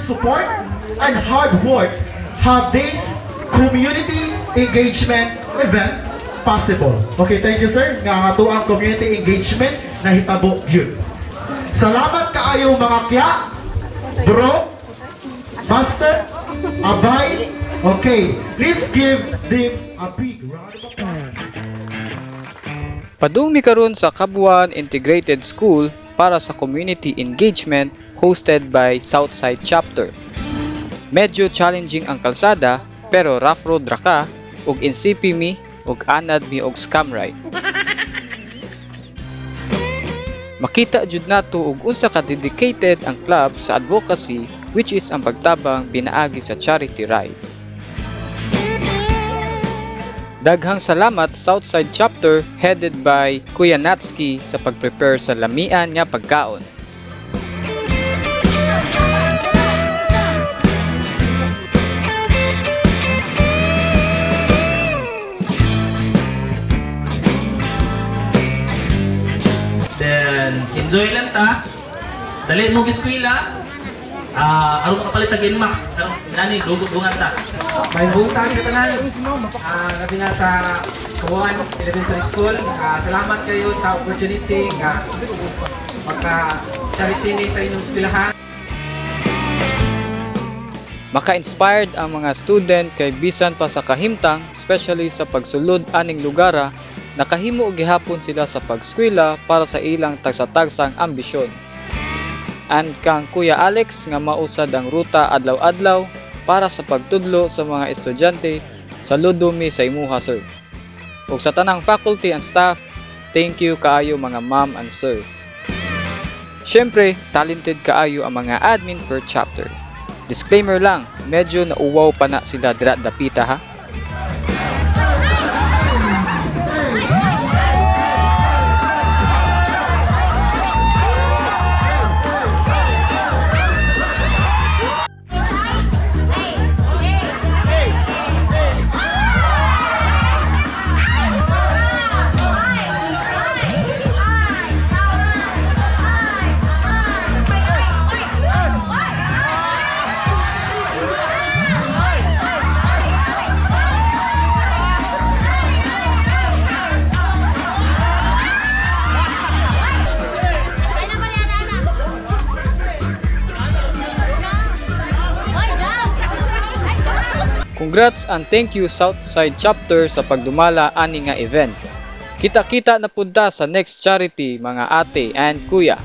support and hard work have this community engagement event possible. Okay, thank you sir. Nga ato ang community engagement na hitabo yun. Salamat kaayo mga kya, bro, master, abay. Okay, please give them a big round of applause. Padung mi karon sa Kabuuan Integrated School para sa community engagement hosted by Southside Chapter. Medyo challenging ang kalsada pero rough road ra ka ug insipi mi ug anad mi og scam ride. Makita jud nato og unsa ka dedicated ang club sa advocacy, which is ang pagtabang pinaagi sa charity ride. Daghang salamat Southside Chapter headed by Kuya Natski sa pag-prepare sa lamian nga pagkaon. Then, enjoy lang ta. Dali mo giskwila. Aron kapalit sa ginmax. Nani, dugungan ta. May buta sa tanan. Kasi nga sa Kabuuan Elementary School. Salamat kayo sa opportunity nga magka-charity ni sa inyong eskwelahan. Maka-inspired ang mga student kay bisan pa sa kahimtang, especially sa pagsulod aning lugara, nakahimo og gihapon sila sa pagskwela para sa ilang tagsa-tagsang ambisyon. And kang Kuya Alex nga mausad ang ruta adlaw-adlaw para sa pagtudlo sa mga estudyante, saludo mi sa imuha sir. Ug sa tanang faculty and staff, thank you kaayo mga ma'am and sir. Syempre, talented kaayo ang mga admin per chapter. Disclaimer lang, medyo nauwaw pa na sila dira dapita ha. Congrats and thank you Southside Chapter sa pagdumala ani nga event. Kita-kita na punta sa next charity mga ate and kuya.